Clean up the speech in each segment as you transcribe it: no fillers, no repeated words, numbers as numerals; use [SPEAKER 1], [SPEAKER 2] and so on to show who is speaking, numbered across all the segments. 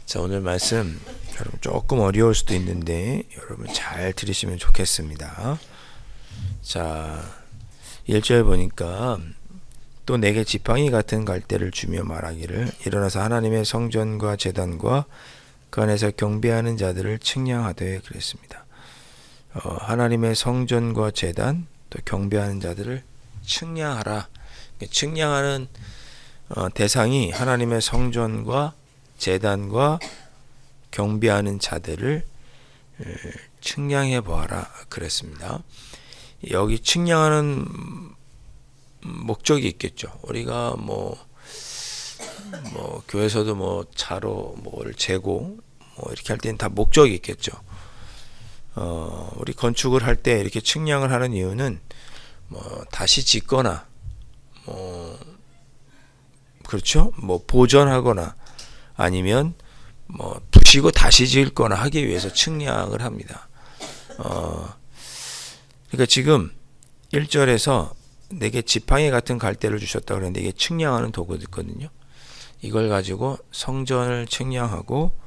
[SPEAKER 1] 자, 오늘 말씀 여러분 조금 어려울 수도 있는데 여러분 잘 들으시면 좋겠습니다. 자, 1절 보니까 또 내게 지팡이 같은 갈대를 주며 말하기를 일어나서 하나님의 성전과 제단과 그 안에서 경배하는 자들을 측량하되 그랬습니다. 하나님의 성전과 제단 또 경배하는 자들을 측량하라. 측량하는 대상이 하나님의 성전과 제단과 경배하는 자들을 측량해 보아라 그랬습니다. 여기 측량하는 목적이 있겠죠. 우리가 뭐 교회에서도 자로 뭘 재고 이렇게 할 때는 다 목적이 있겠죠. 우리 건축을 할 때 이렇게 측량을 하는 이유는 다시 짓거나 그렇죠? 보존하거나 아니면 부시고 다시 지을 거나 하기 위해서 측량을 합니다. 그러니까 지금 1절에서 내게 지팡이 같은 갈대를 주셨다 그랬는데 이게 측량하는 도구거든요. 이걸 가지고 성전을 측량하고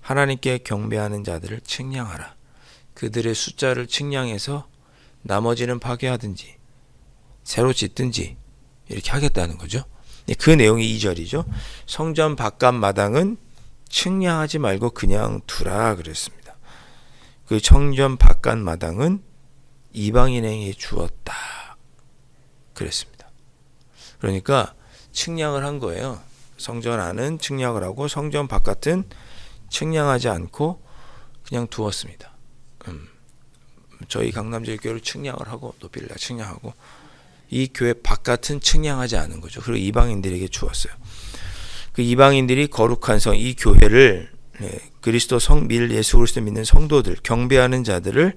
[SPEAKER 1] 하나님께 경배하는 자들을 측량하라. 그들의 숫자를 측량해서 나머지는 파괴하든지 새로 짓든지 이렇게 하겠다는 거죠. 그 내용이 2절이죠. 성전 바깥 마당은 측량하지 말고 그냥 두라 그랬습니다. 그 성전 바깥 마당은 이방인에게 주었다 그랬습니다. 그러니까 측량을 한 거예요. 성전 안은 측량을 하고 성전 바깥은 측량하지 않고 그냥 두었습니다. 저희 강남제일교회를 측량을 하고 높이를 다 측량하고 이 교회 바깥은 측량하지 않은 거죠. 그리고 이방인들에게 주었어요. 그 이방인들이 거룩한 성, 이 교회를 그리스도 예수 그리스도 믿는 성도들, 경배하는 자들을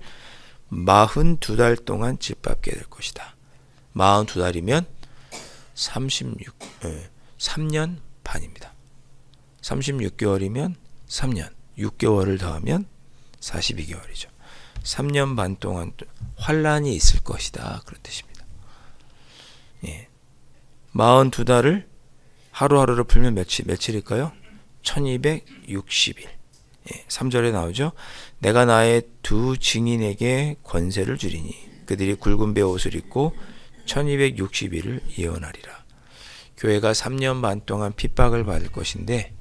[SPEAKER 1] 42달 동안 짓밟게 될 것이다. 42달이면 3년 반입니다. 36개월이면 3년, 6개월을 더하면 42개월이죠. 3년 반 동안 환란이 있을 것이다. 그런 뜻입니다. 42달을 하루하루를 풀면 며칠일까요? 1260일. 3절에 나오죠. 내가 나의 두 증인에게 권세를 주리니 그들이 굵은 베옷을 입고 1260일을 예언하리라. 교회가 3년 반 동안 핍박을 받을 것인데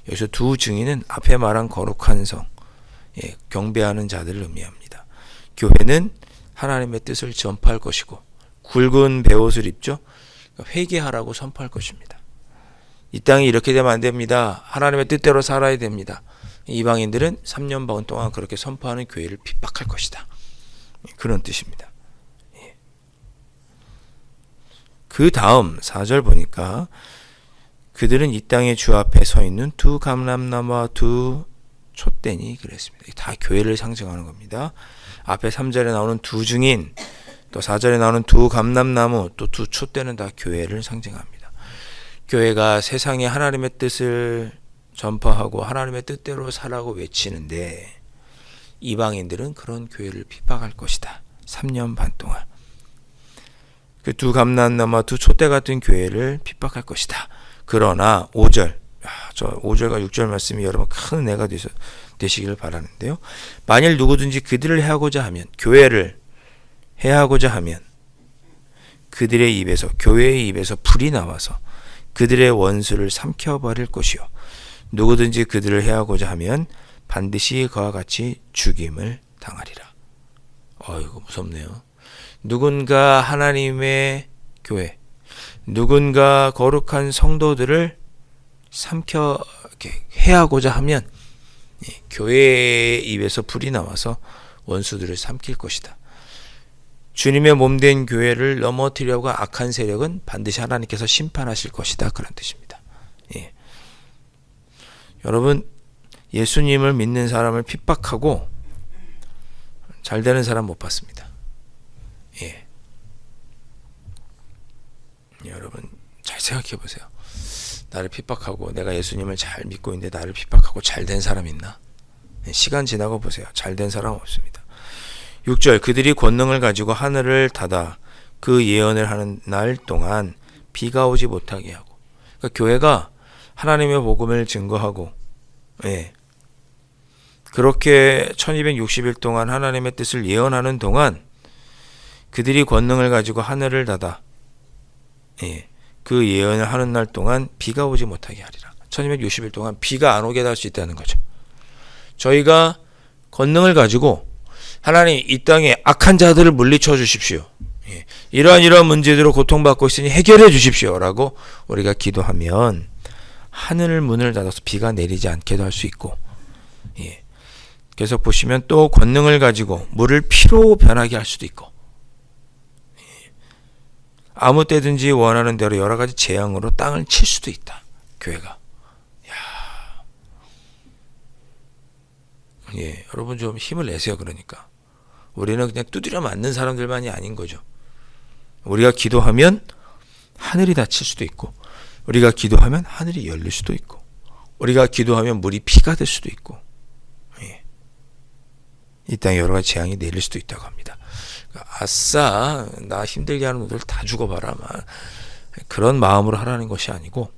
[SPEAKER 1] 여기서 두 증인은 앞에 말한 거룩한 성, 경배하는 자들을 의미합니다. 교회는 하나님의 뜻을 전파할 것이고 굵은 베옷을 입죠. 회개하라고 선포할 것입니다. 이 땅이 이렇게 되면 안 됩니다. 하나님의 뜻대로 살아야 됩니다. 이방인들은 3년 반 동안 그렇게 선포하는 교회를 핍박할 것이다. 그런 뜻입니다. 그 다음 4절 보니까 그들은 이 땅의 주 앞에 서 있는 두 감람나무와 두 촛대니 그랬습니다. 다 교회를 상징하는 겁니다. 앞에 3절에 나오는 두 증인, 또 4절에 나오는 두 감람나무, 또 두 촛대는 다 교회를 상징합니다. 교회가 세상에 하나님의 뜻을 전파하고 하나님의 뜻대로 살라고 외치는데 이방인들은 그런 교회를 핍박할 것이다. 3년 반 동안. 그 두 감람나무와 두 촛대 같은 교회를 핍박할 것이다. 그러나 5절, 저 5절과 6절 말씀이 여러분 큰 은혜가 되시기를 바라는데요. 만일 누구든지 그들을 해하고자 하면, 교회를 해하고자 하면 그들의 입에서, 교회의 입에서 불이 나와서 그들의 원수를 삼켜버릴 것이요 누구든지 그들을 해하고자 하면 반드시 그와 같이 죽임을 당하리라. 이거 무섭네요. 누군가 하나님의 교회, 누군가 거룩한 성도들을 해하고자 하면 교회의 입에서 불이 나와서 원수들을 삼킬 것이다. 주님의 몸된 교회를 넘어뜨리려고 악한 세력은 반드시 하나님께서 심판하실 것이다. 그런 뜻입니다. 여러분, 예수님을 믿는 사람을 핍박하고 잘 되는 사람 못 봤습니다. 여러분 잘 생각해 보세요. 나를 핍박하고 내가 예수님을 잘 믿고 있는데 나를 핍박하고 잘 된 사람 있나? 시간 지나고 보세요. 잘 된 사람 없습니다. 6절 그들이 권능을 가지고 하늘을 닫아 그 예언을 하는 날 동안 비가 오지 못하게 하고. 그러니까 교회가 하나님의 복음을 증거하고 그렇게 1260일 동안 하나님의 뜻을 예언하는 동안 그들이 권능을 가지고 하늘을 닫아 그 예언을 하는 날 동안 비가 오지 못하게 하리라. 1260일 동안 비가 안 오게 할 수 있다는 거죠. 저희가 권능을 가지고 하나님 이 땅에 악한 자들을 물리쳐 주십시오. 이러한 문제들로 고통받고 있으니 해결해 주십시오. 라고 우리가 기도하면 하늘 문을 닫아서 비가 내리지 않게도 할 수 있고, 계속 보시면 또 권능을 가지고 물을 피로 변하게 할 수도 있고, 아무 때든지 원하는 대로 여러 가지 재앙으로 땅을 칠 수도 있다. 교회가. 여러분 좀 힘을 내세요. 그러니까 우리는 그냥 두드려 맞는 사람들만이 아닌 거죠. 우리가 기도하면 하늘이 닫힐 수도 있고, 우리가 기도하면 하늘이 열릴 수도 있고, 우리가 기도하면 물이 피가 될 수도 있고, 이 땅에 여러 가지 재앙이 내릴 수도 있다고 합니다. 아싸 나 힘들게 하는 놈들 다 죽어봐라 그런 마음으로 하라는 것이 아니고,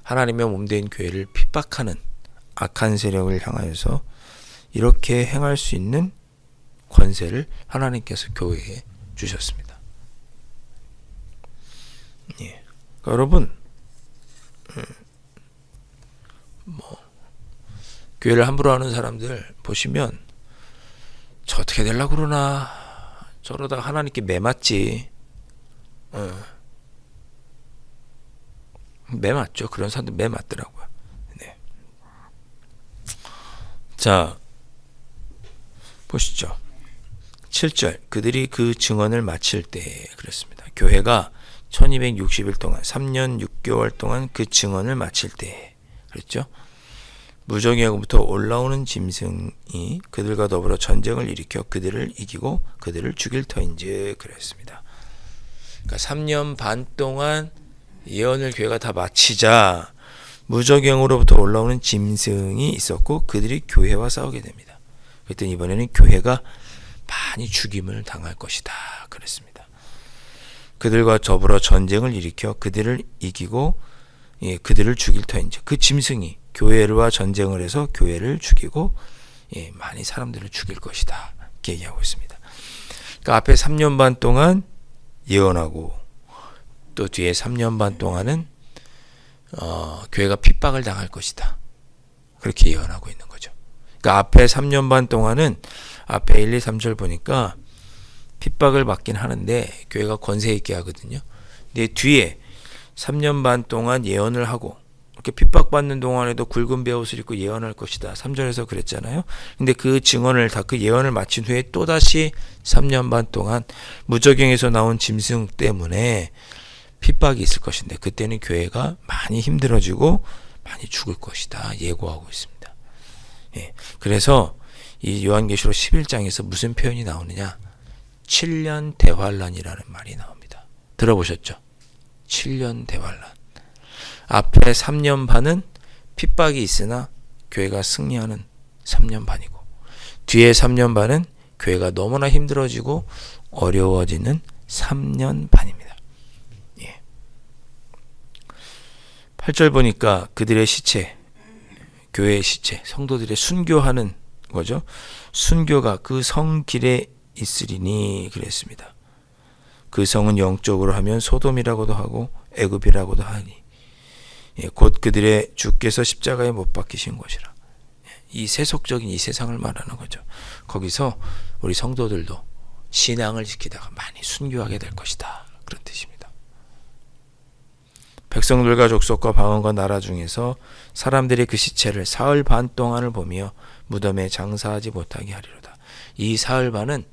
[SPEAKER 1] 하나님의 몸된 교회를 핍박하는 악한 세력을 향하여서 이렇게 행할 수 있는 권세를 하나님께서 교회에 주셨습니다. 그러니까 여러분 교회를 함부로 하는 사람들 보시면 저 어떻게 되려고 그러나, 저러다가 하나님께 매맞지. 매맞죠. 그런 사람들 매맞더라고요. 자 보시죠. 7절 그들이 그 증언을 마칠 때 그랬습니다. 교회가 1260일 동안 3년 6개월 동안 그 증언을 마칠 때 그랬죠. 무정의하고부터 올라오는 짐승이 그들과 더불어 전쟁을 일으켜 그들을 이기고 그들을 죽일 터인지 그랬습니다. 그러니까 3년 반 동안 예언을 교회가 다 마치자 무적영으로부터 올라오는 짐승이 있었고 그들이 교회와 싸우게 됩니다. 그랬더니 이번에는 교회가 많이 죽임을 당할 것이다 그랬습니다. 그들과 더불어 전쟁을 일으켜 그들을 이기고 그들을 죽일 터인지, 그 짐승이 교회와 전쟁을 해서 교회를 죽이고 많이 사람들을 죽일 것이다 이렇게 얘기하고 있습니다. 그러니까 앞에 3년 반 동안 예언하고 또 뒤에 3년 반 동안은 교회가 핍박을 당할 것이다 그렇게 예언하고 있는 거죠. 그러니까 앞에 3년 반 동안은 앞에 1, 2, 3절 보니까 핍박을 받긴 하는데 교회가 권세 있게 하거든요. 근데 뒤에 3년 반 동안 예언을 하고 이렇게 핍박받는 동안에도 굵은 베옷을 입고 예언할 것이다 3절에서 그랬잖아요. 근데 그 증언을 다 그 예언을 마친 후에 또다시 3년 반 동안 무적영에서 나온 짐승 때문에 핍박이 있을 것인데 그때는 교회가 많이 힘들어지고 많이 죽을 것이다 예고하고 있습니다. 그래서 이 요한계시록 11장에서 무슨 표현이 나오느냐, 7년 대환란이라는 말이 나옵니다. 들어보셨죠? 7년 대환란. 앞에 3년 반은 핍박이 있으나 교회가 승리하는 3년 반이고, 뒤에 3년 반은 교회가 너무나 힘들어지고 어려워지는 3년 반입니다. 8절 보니까 그들의 시체, 교회의 시체, 성도들의 순교하는 거죠. 순교가 그 성길에 있으리니 그랬습니다. 그 성은 영적으로 하면 소돔이라고도 하고 애굽이라고도 하니 곧 그들의 주께서 십자가에 못 박히신 것이라. 이 세속적인 이 세상을 말하는 거죠. 거기서 우리 성도들도 신앙을 지키다가 많이 순교하게 될 것이다 그런 뜻입니다. 백성들과 족속과 방언과 나라 중에서 사람들이 그 시체를 사흘 반 동안을 보며 무덤에 장사하지 못하게 하리로다. 이 사흘 반은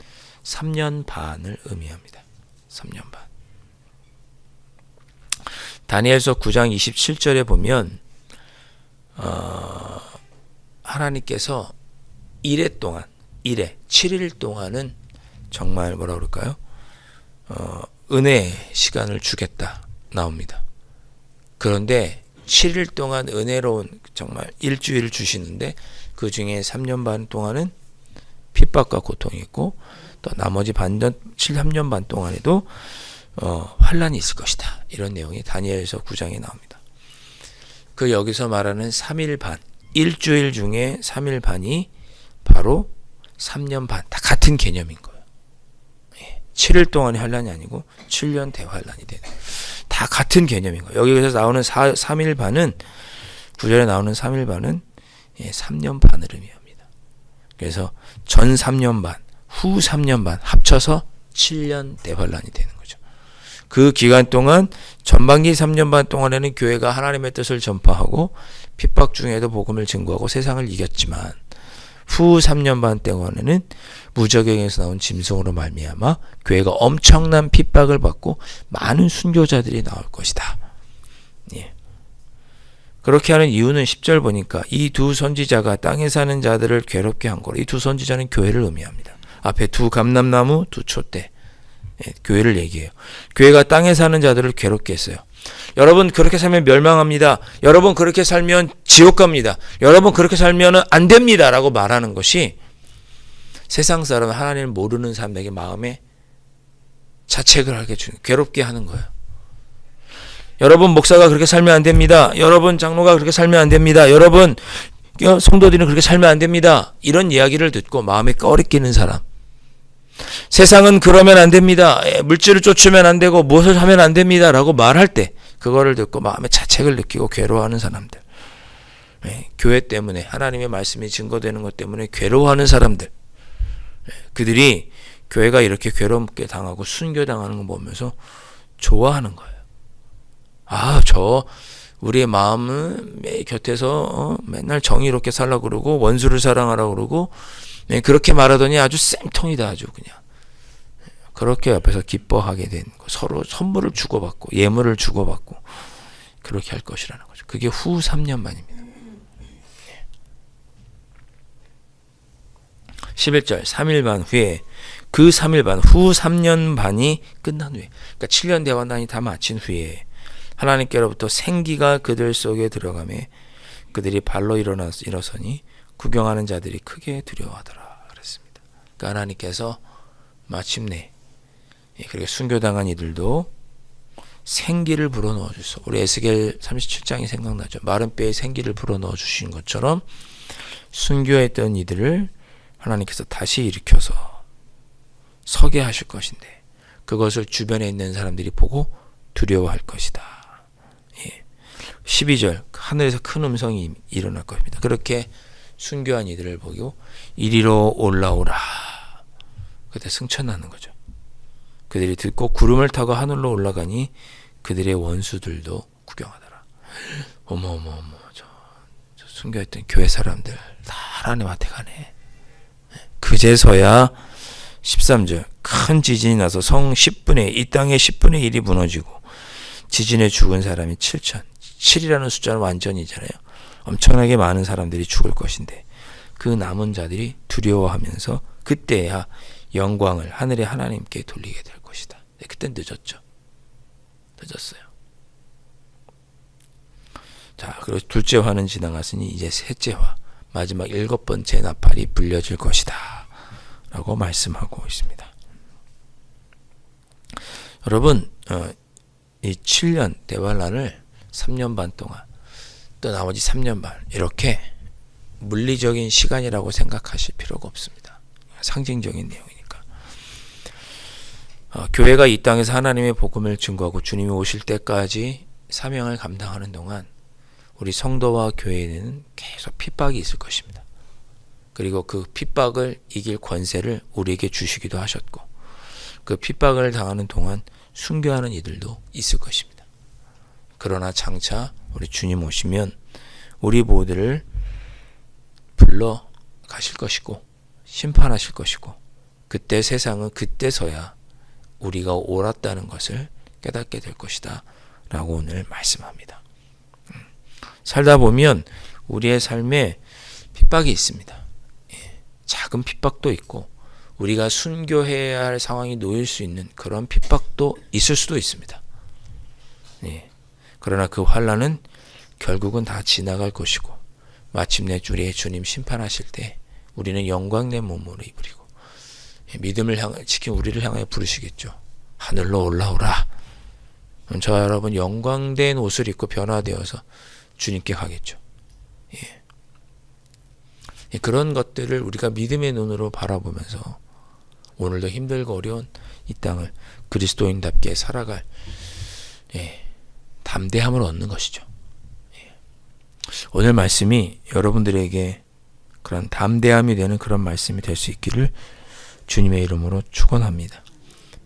[SPEAKER 1] 3년 반을 의미합니다. 3년 반. 다니엘서 9장 27절에 보면 하나님께서 7일 동안은 정말 뭐라 그럴까요? 은혜의 시간을 주겠다 나옵니다. 그런데 7일 동안 은혜로운 정말 일주일을 주시는데 그 중에 3년 반 동안은 핍박과 고통이 있고 또 나머지 3년 반 동안에도 환란이 있을 것이다. 이런 내용이 다니엘서 9장에 나옵니다. 그 여기서 말하는 3일 반, 일주일 중에 3일 반이 바로 3년 반, 다 같은 개념인 거예요. 7일 동안의 환란이 아니고 7년 대환란이 되는, 다 같은 개념인 거예요. 여기서 나오는 3일 반은, 9절에 나오는 3일 반은 3년 반을 의미합니다. 그래서 전 3년 반, 후 3년 반 합쳐서 7년 대환란이 되는 거죠. 그 기간 동안 전반기 3년 반 동안에는 교회가 하나님의 뜻을 전파하고 핍박 중에도 복음을 증거하고 세상을 이겼지만, 후 3년 반 동안에는 무저갱에서 나온 짐승으로 말미암아 교회가 엄청난 핍박을 받고 많은 순교자들이 나올 것이다. 예. 그렇게 하는 이유는 10절 보니까 이 두 선지자가 땅에 사는 자들을 괴롭게 한 거로, 이 두 선지자는 교회를 의미합니다. 앞에 두 감람나무, 두 촛대, 교회를 얘기해요. 교회가 땅에 사는 자들을 괴롭게 했어요. 여러분 그렇게 살면 멸망합니다. 여러분 그렇게 살면 지옥 갑니다. 여러분 그렇게 살면 안 됩니다. 라고 말하는 것이 세상 사람, 하나님을 모르는 사람에게 마음에 자책을 하게 주는, 괴롭게 하는 거예요. 여러분 목사가 그렇게 살면 안 됩니다. 여러분 장로가 그렇게 살면 안 됩니다. 여러분 성도들은 그렇게 살면 안 됩니다. 이런 이야기를 듣고 마음에 꺼리끼는 사람, 세상은 그러면 안 됩니다. 물질을 쫓으면 안 되고 무엇을 하면 안 됩니다. 라고 말할 때 그거를 듣고 마음에 자책을 느끼고 괴로워하는 사람들, 교회 때문에, 하나님의 말씀이 증거되는 것 때문에 괴로워하는 사람들, 그들이 교회가 이렇게 괴롭게 당하고 순교당하는 거 보면서 좋아하는 거예요. 우리의 마음은 곁에서 맨날 정의롭게 살라고 그러고 원수를 사랑하라고 그러고 그렇게 말하더니 아주 쌤통이다. 아주 그냥 그렇게 옆에서 기뻐하게 된 거, 서로 선물을 주고받고 예물을 주고받고 그렇게 할 것이라는 거죠. 그게 후 3년 만입니다. 11절 3일 반 후에, 그 3일 반, 후 3년 반이 끝난 후에, 그러니까 7년 대환란이 다 마친 후에 하나님께로부터 생기가 그들 속에 들어가매 그들이 발로 일어서니 구경하는 자들이 크게 두려워하더라 그랬습니다. 그러니까 하나님께서 마침내 그렇게 순교당한 이들도 생기를 불어넣어 주소. 우리 에스겔 37장이 생각나죠. 마른 뼈에 생기를 불어넣어 주신 것처럼 순교했던 이들을 하나님께서 다시 일으켜서 서게 하실 것인데, 그것을 주변에 있는 사람들이 보고 두려워할 것이다. 12절 하늘에서 큰 음성이 일어날 것입니다. 그렇게 순교한 이들을 보고 이리로 올라오라. 그때 승천하는 거죠. 그들이 듣고 구름을 타고 하늘로 올라가니 그들의 원수들도 구경하더라. 어머 저 순교했던 교회 사람들 다 하나님한테 가네. 그제서야 13절 큰 지진이 나서 이 땅의 10분의 1이 무너지고 지진에 죽은 사람이 7천. 7이라는 숫자는 완전이잖아요. 엄청나게 많은 사람들이 죽을 것인데 그 남은 자들이 두려워하면서 그때야 영광을 하늘의 하나님께 돌리게 될 것이다. 그땐 늦었죠. 늦었어요. 자, 그리고 둘째 화는 지나갔으니 이제 셋째 화, 마지막 7번째 나팔이 불려질 것이다 라고 말씀하고 있습니다. 여러분 이 7년 대환란을 3년 반 동안, 또 나머지 3년 반, 이렇게 물리적인 시간이라고 생각하실 필요가 없습니다. 상징적인 내용이니까. 교회가 이 땅에서 하나님의 복음을 증거하고 주님이 오실 때까지 사명을 감당하는 동안 우리 성도와 교회에는 계속 핍박이 있을 것입니다. 그리고 그 핍박을 이길 권세를 우리에게 주시기도 하셨고, 그 핍박을 당하는 동안 순교하는 이들도 있을 것입니다. 그러나 장차 우리 주님 오시면 우리 모두를 불러 가실 것이고 심판하실 것이고, 그때 세상은 그때서야 우리가 옳았다는 것을 깨닫게 될 것이다 라고 오늘 말씀합니다. 살다 보면 우리의 삶에 핍박이 있습니다. 작은 핍박도 있고 우리가 순교해야 할 상황이 놓일 수 있는 그런 핍박도 있을 수도 있습니다. 그러나 그 환난은 결국은 다 지나갈 것이고 마침내 우리의 주님 심판하실 때 우리는 영광된 몸으로 입으리고 믿음을 지킨 우리를 향하여 부르시겠죠. 하늘로 올라오라. 그럼 저와 여러분 영광된 옷을 입고 변화되어서 주님께 가겠죠. 그런 것들을 우리가 믿음의 눈으로 바라보면서 오늘도 힘들고 어려운 이 땅을 그리스도인답게 살아갈 담대함을 얻는 것이죠. 오늘 말씀이 여러분들에게 그런 담대함이 되는 그런 말씀이 될 수 있기를 주님의 이름으로 축원합니다.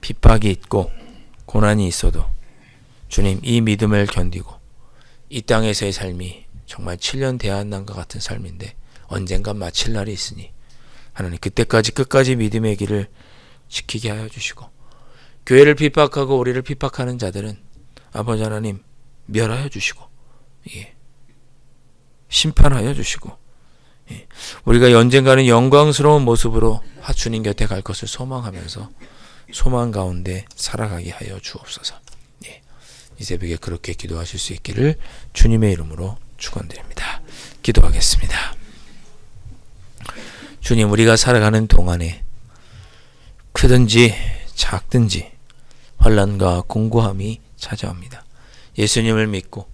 [SPEAKER 1] 핍박이 있고 고난이 있어도 주님 이 믿음을 견디고 이 땅에서의 삶이 정말 7년 대한난과 같은 삶인데 언젠가 마칠 날이 있으니 하나님 그때까지 끝까지 믿음의 길을 지키게 하여 주시고 교회를 핍박하고 우리를 핍박하는 자들은 아버지 하나님 멸하여 주시고 심판하여 주시고 우리가 언젠가는 영광스러운 모습으로 주님 곁에 갈 것을 소망하면서 소망 가운데 살아가게 하여 주옵소서. 이 새벽에 그렇게 기도하실 수 있기를 주님의 이름으로 축원드립니다. 기도하겠습니다. 주님, 우리가 살아가는 동안에 크든지 작든지 환난과 공고함이 찾아옵니다. 예수님을 믿고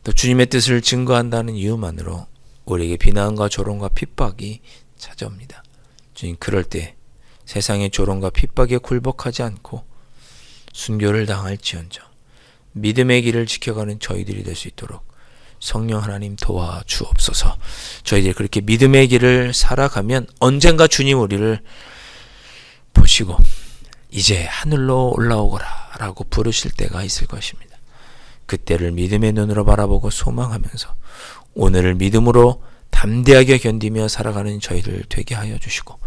[SPEAKER 1] 또 주님의 뜻을 증거한다는 이유만으로 우리에게 비난과 조롱과 핍박이 찾아옵니다. 주님, 그럴 때 세상의 조롱과 핍박에 굴복하지 않고 순교를 당할지언정 믿음의 길을 지켜가는 저희들이 될 수 있도록 성령 하나님 도와주옵소서. 저희들이 그렇게 믿음의 길을 살아가면 언젠가 주님 우리를 보시고 이제 하늘로 올라오거라 라고 부르실 때가 있을 것입니다. 그때를 믿음의 눈으로 바라보고 소망하면서 오늘을 믿음으로 담대하게 견디며 살아가는 저희들 되게 하여 주시고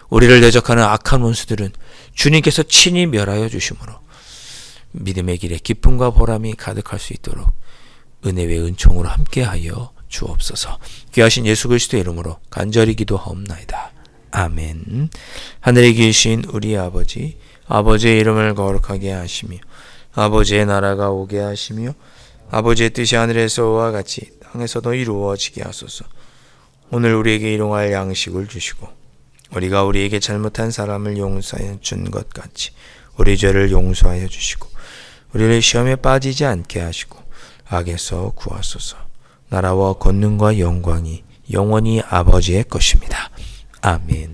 [SPEAKER 1] 우리를 대적하는 악한 원수들은 주님께서 친히 멸하여 주심으로 믿음의 길에 기쁨과 보람이 가득할 수 있도록 은혜의 은총으로 함께하여 주옵소서. 귀하신 예수 그리스도의 이름으로 간절히 기도하옵나이다. 아멘. 하늘에 계신 우리 아버지, 아버지의 이름을 거룩하게 하시며 아버지의 나라가 오게 하시며 아버지의 뜻이 하늘에서와 같이 땅에서도 이루어지게 하소서. 오늘 우리에게 일용할 양식을 주시고 우리가 우리에게 잘못한 사람을 용서하여 준 것 같이 우리 죄를 용서하여 주시고 우리를 시험에 빠지지 않게 하시고 악에서 구하소서. 나라와 권능과 영광이 영원히 아버지의 것입니다. 아멘.